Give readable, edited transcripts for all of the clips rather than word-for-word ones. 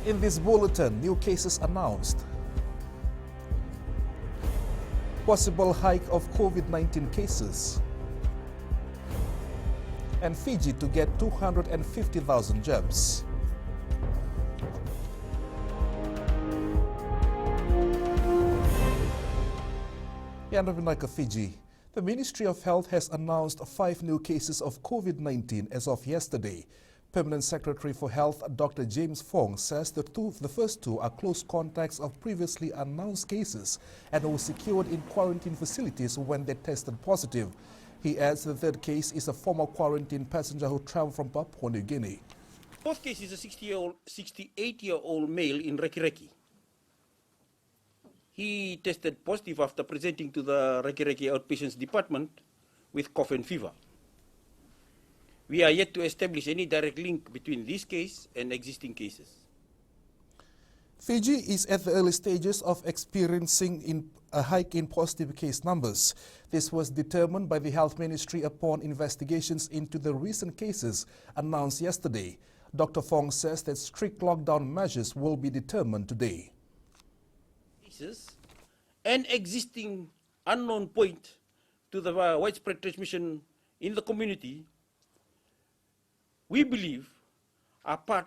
In this bulletin, new cases announced. Possible hike of COVID-19 cases. And Fiji to get 250,000 jabs. Yandavinaka, Fiji. The Ministry of Health has announced 5 new cases of COVID-19 as of yesterday. Permanent Secretary for Health Dr. James Fong says the first two are close contacts of previously announced cases and were secured in quarantine facilities when they tested positive. He adds the third case is a former quarantine passenger who traveled from Papua New Guinea. Fourth case is a 68-year-old male in Reki. He tested positive after presenting to the Reki Outpatients Department with cough and fever. We are yet to establish any direct link between this case and existing cases. Fiji is at the early stages of experiencing a hike in positive case numbers. This was determined by the Health Ministry upon investigations into the recent cases announced yesterday. Dr. Fong says that strict lockdown measures will be determined today. Cases and existing unknown point to the widespread transmission in the community, we believe can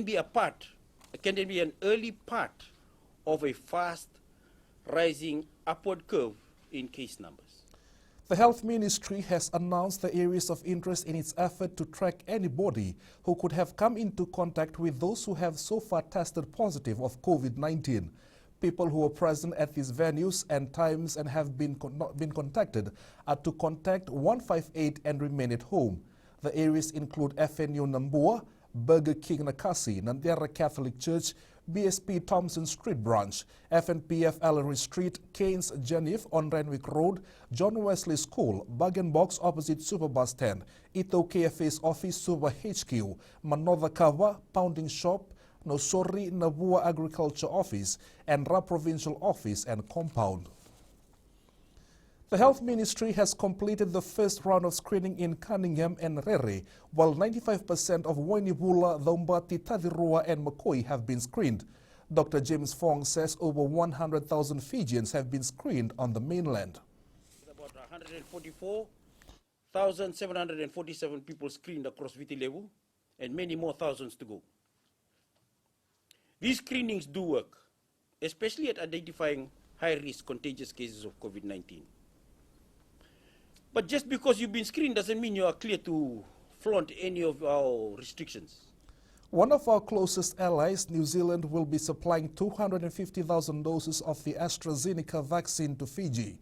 be an early part of a fast rising upward curve in case numbers. The Health Ministry has announced the areas of interest in its effort to track anybody who could have come into contact with those who have so far tested positive of COVID-19. People who are present at these venues and times and have been contacted are to contact 158 and remain at home. The areas include FNU Nambua, Burger King Nakasi, Nandera Catholic Church, BSP Thompson Street Branch, FNPF Ellery Street, Keynes Geneve on Renwick Road, John Wesley School, Bug and Box opposite Super Bus Stand, Ito KFA's office Super HQ, Manova Kava, Pounding Shop, Nosori Nabua Agriculture Office, and Ra Provincial Office and Compound. The Health Ministry has completed the first round of screening in Cunningham and Rere, while 95% of Wainibula, Daumbati, Tadirua and Makoi have been screened. Dr. James Fong says over 100,000 Fijians have been screened on the mainland. About 144,747 people screened across Viti Levu and many more thousands to go. These screenings do work, especially at identifying high-risk contagious cases of COVID-19. But just because you've been screened doesn't mean you are clear to flaunt any of our restrictions. One of our closest allies, New Zealand, will be supplying 250,000 doses of the AstraZeneca vaccine to Fiji.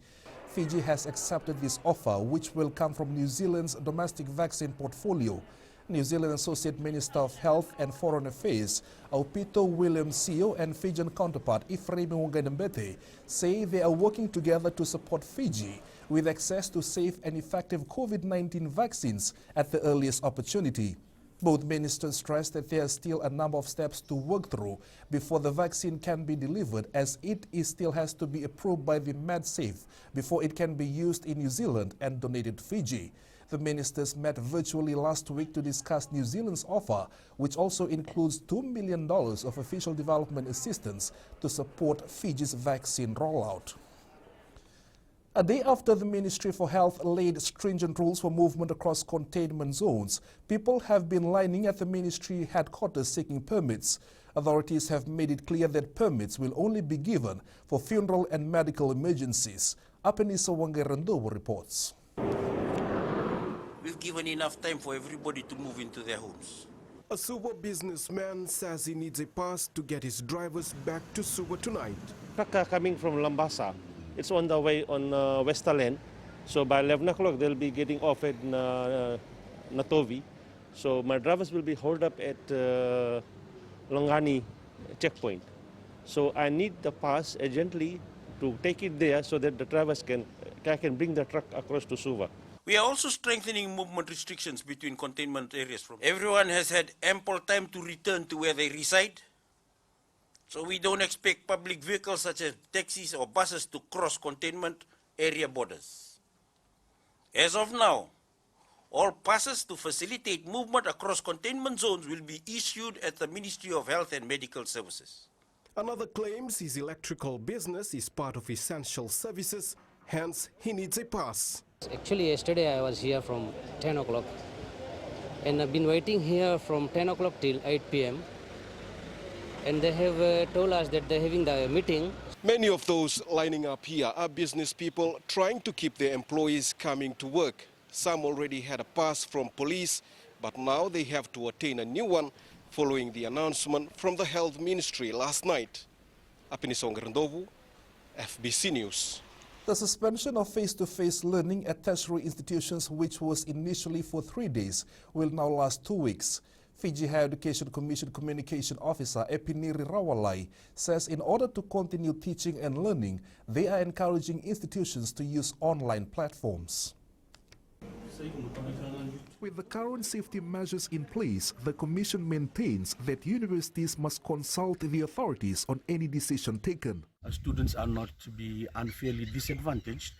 Fiji has accepted this offer, which will come from New Zealand's domestic vaccine portfolio. New Zealand Associate Minister of Health and Foreign Affairs, Aupito William Sio, and Fijian counterpart Iframe Wanganembete say they are working together to support Fiji with access to safe and effective COVID-19 vaccines at the earliest opportunity. Both ministers stressed that there are still a number of steps to work through before the vaccine can be delivered, as it still has to be approved by the MedSafe before it can be used in New Zealand and donated to Fiji. The ministers met virtually last week to discuss New Zealand's offer, which also includes $2 million of official development assistance to support Fiji's vaccine rollout. A day after the Ministry for Health laid stringent rules for movement across containment zones, people have been lining at the ministry headquarters seeking permits. Authorities have made it clear that permits will only be given for funeral and medical emergencies. Apenisa Wangerandowo reports. We've given enough time for everybody to move into their homes. A Suva businessman says he needs a pass to get his drivers back to Suva tonight. Truck coming from Lambasa. It's on the way on Westerland. So by 11 o'clock, they'll be getting off at Natovi. So my drivers will be holed up at Longani checkpoint. So I need the pass urgently to take it there so that the drivers can bring the truck across to Suva. We are also strengthening movement restrictions between containment areas. Everyone has had ample time to return to where they reside. So we don't expect public vehicles such as taxis or buses to cross containment area borders. As of now, All passes to facilitate movement across containment zones will be issued at the Ministry of Health and Medical Services. Another claims his electrical business is part of essential services, hence he needs a pass. Actually, yesterday I was here from 10 o'clock and I've been waiting here from 10 o'clock till 8 p.m. And they have told us that they're having the meeting. Many of those lining up here are business people trying to keep their employees coming to work. Some already had a pass from police, but now they have to attain a new one following the announcement from the Health Ministry last night. Apinisonga Ndovu, FBC News. The suspension of face-to-face learning at tertiary institutions, which was initially for 3 days, will now last 2 weeks. Fiji Higher Education Commission Communication Officer Epiniri Rawalai says in order to continue teaching and learning, they are encouraging institutions to use online platforms. With the current safety measures in place, the Commission maintains that universities must consult the authorities on any decision taken. Students are not to be unfairly disadvantaged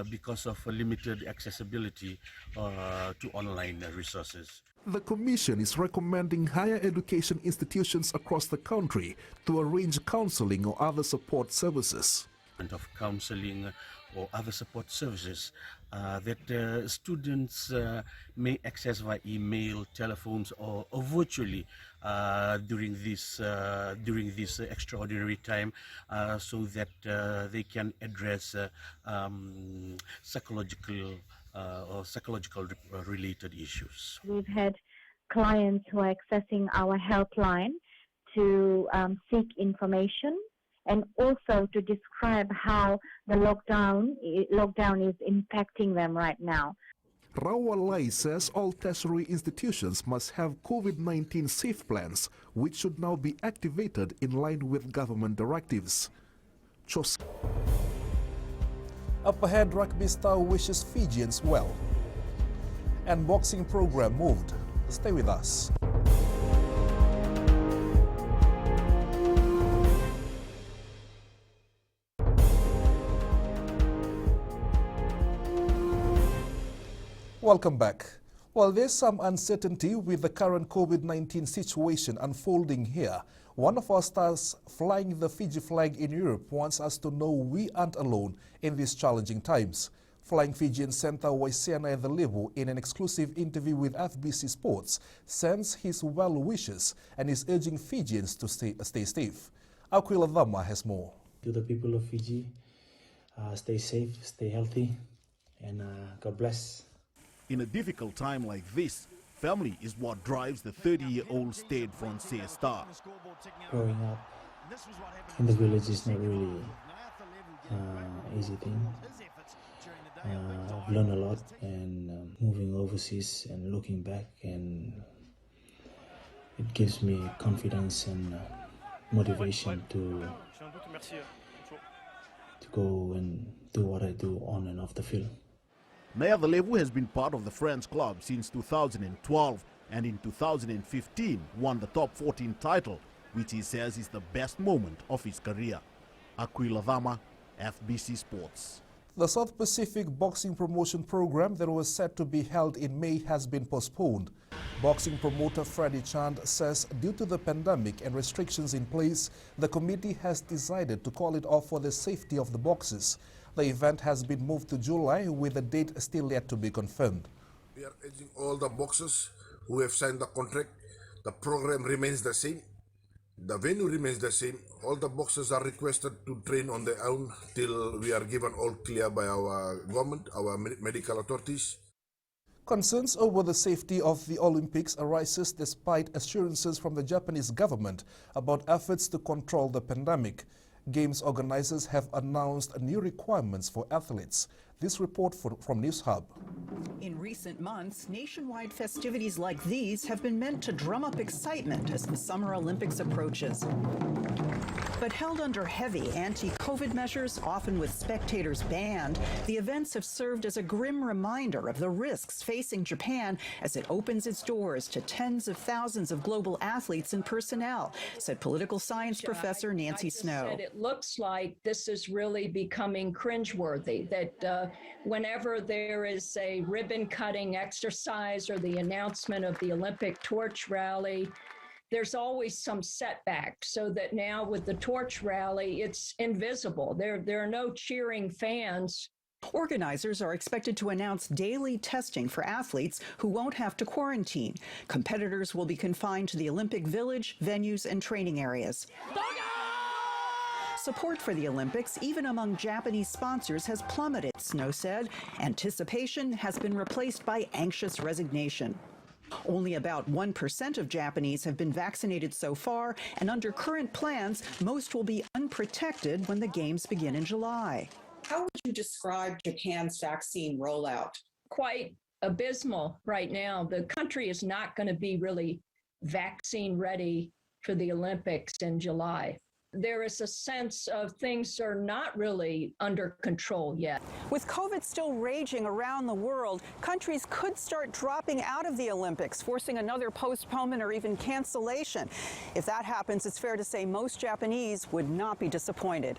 because of limited accessibility to online resources. The Commission is recommending higher education institutions across the country to arrange counseling or other support services. Of counseling or other support services that students may access via email, telephones, or virtually during this extraordinary time, so that they can address psychological related issues. We've had clients who are accessing our helpline to seek information and also to describe how the lockdown is impacting them right now. Rawalai says all tertiary institutions must have COVID-19 safe plans, which should now be activated in line with government directives. Up ahead, rugby star wishes Fijians well. And boxing program moved. Stay with us. Welcome back. Well, there's some uncertainty with the current COVID-19 situation unfolding here. One of our stars flying the Fiji flag in Europe wants us to know we aren't alone in these challenging times. Flying Fijian center Waisiana Levu, in an exclusive interview with FBC Sports, sends his well wishes and is urging Fijians to stay safe. Aquila Dhama has more. To the people of Fiji, stay safe, stay healthy, and God bless. In a difficult time like this, family is what drives the 30-year-old Stade Francais star. Growing up in the village is not really easy thing. I've learned a lot, and moving overseas and looking back, and it gives me confidence and motivation to go and do what I do on and off the field. Naya Levu has been part of the French club since 2012, and in 2015 won the top 14 title, which he says is the best moment of his career. Aquila Dhama, FBC Sports. The South Pacific Boxing Promotion Program that was set to be held in May has been postponed. Boxing promoter Freddie Chand says due to the pandemic and restrictions in place, the committee has decided to call it off for the safety of the boxers. The event has been moved to July with a date still yet to be confirmed. We are urging all the boxers who have signed the contract. The program remains the same. The venue remains the same. All the boxers are requested to train on their own till we are given all clear by our government, our medical authorities. Concerns over the safety of the Olympics arises despite assurances from the Japanese government about efforts to control the pandemic. Games organizers have announced new requirements for athletes. This report from News Hub. In recent months, nationwide festivities like these have been meant to drum up excitement as the Summer Olympics approaches. But held under heavy anti-COVID measures, often with spectators banned, the events have served as a grim reminder of the risks facing Japan as it opens its doors to tens of thousands of global athletes and personnel, said political science professor Nancy Snow. It looks like this is really becoming cringeworthy, that whenever there is a ribbon cutting exercise or the announcement of the Olympic torch rally, there's always some setback, so that now with the torch rally, it's invisible. There are no cheering fans. Organizers are expected to announce daily testing for athletes who won't have to quarantine. Competitors will be confined to the Olympic Village, venues, and training areas. Support for the Olympics, even among Japanese sponsors, has plummeted, Snow said. Anticipation has been replaced by anxious resignation. Only about 1% of Japanese have been vaccinated so far, and under current plans, most will be unprotected when the Games begin in July. How would you describe Japan's vaccine rollout? Quite abysmal right now. The country is not going to be really vaccine ready for the Olympics in July. There is a sense of things are not really under control yet. With COVID still raging around the world, countries could start dropping out of the Olympics, forcing another postponement or even cancellation. If that happens, it's fair to say most Japanese would not be disappointed.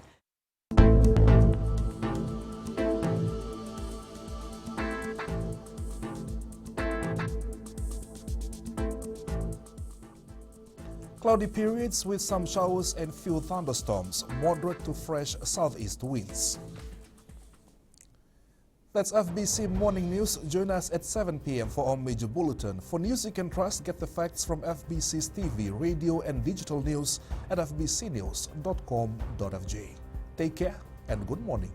Cloudy periods with some showers and few thunderstorms, moderate to fresh southeast winds. That's FBC Morning News. Join us at 7 p.m. for our major bulletin. For news you can trust, get the facts from FBC's TV, radio, and digital news at fbcnews.com.fj. Take care and good morning.